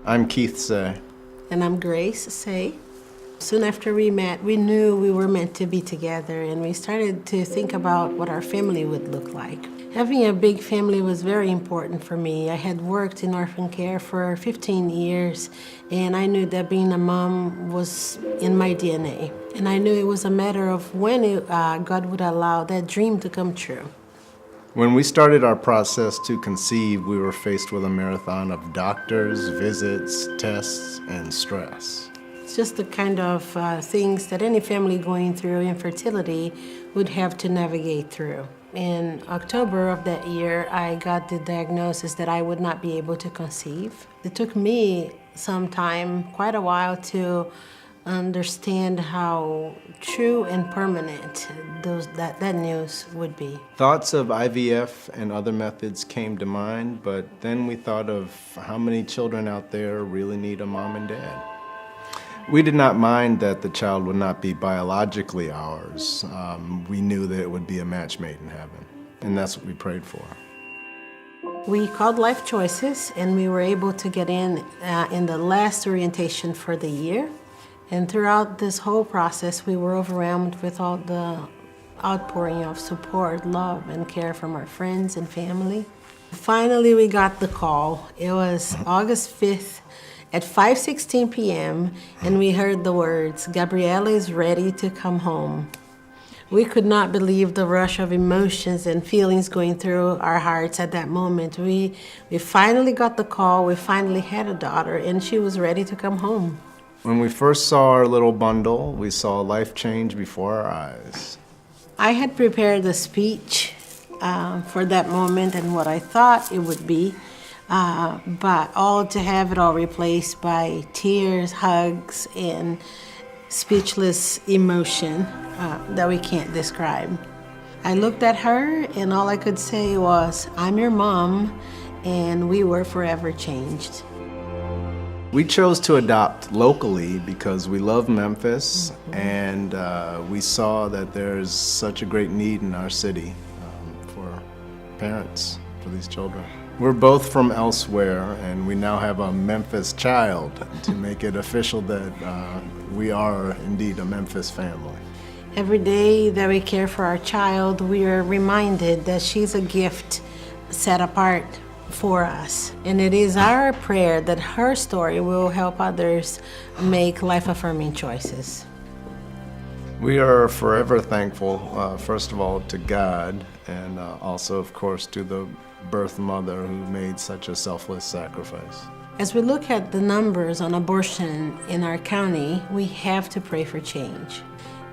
I'm Keith Say. And I'm Grace Say. Soon after we met, we knew we were meant to be together, and we started to think about what our family would look like. Having a big family was very important for me. I had worked in orphan care for 15 years, and I knew that being a mom was in my DNA. And I knew it was a matter of when God would allow that dream to come true. When we started our process to conceive, we were faced with a marathon of doctors, visits, tests, and stress. It's just the kind of things that any family going through infertility would have to navigate through. In October of that year, I got the diagnosis that I would not be able to conceive. It took me some time, quite a while, to understand how true and permanent that news would be. Thoughts of IVF and other methods came to mind, but then we thought of how many children out there really need a mom and dad. We did not mind that the child would not be biologically ours. We knew that it would be a match made in heaven, and that's what we prayed for. We called Life Choices, and we were able to get in the last orientation for the year. And throughout this whole process, we were overwhelmed with all the outpouring of support, love, and care from our friends and family. Finally, we got the call. It was August 5th at 5:16 p.m., and we heard the words, "Gabriella is ready to come home." We could not believe the rush of emotions and feelings going through our hearts at that moment. We finally got the call, we finally had a daughter, and she was ready to come home. When we first saw our little bundle, we saw life change before our eyes. I had prepared a speech for that moment and what I thought it would be, but to have it all replaced by tears, hugs, and speechless emotion that we can't describe. I looked at her, and all I could say was, "I'm your mom," and we were forever changed. We chose to adopt locally because we love Memphis, and we saw that there's such a great need in our city for parents for these children. We're both from elsewhere, and we now have a Memphis child to make it official that we are indeed a Memphis family. Every day that we care for our child, we are reminded that she's a gift set apart for us. And it is our prayer that her story will help others make life-affirming choices. We are forever thankful, first of all, to God, and also, of course, to the birth mother who made such a selfless sacrifice. As we look at the numbers on abortion in our county, we have to pray for change.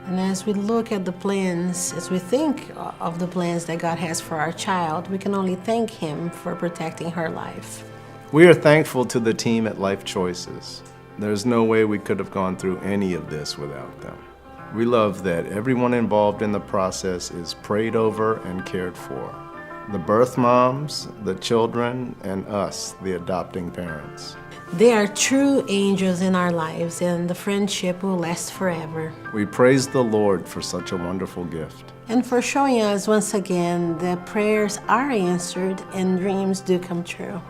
And as we look at the plans, as we think of the plans that God has for our child, we can only thank Him for protecting her life. We are thankful to the team at Life Choices. There's no way we could have gone through any of this without them. We love that everyone involved in the process is prayed over and cared for. The birth moms, the children, and us, the adopting parents. They are true angels in our lives, and the friendship will last forever. We praise the Lord for such a wonderful gift. And for showing us once again that prayers are answered and dreams do come true.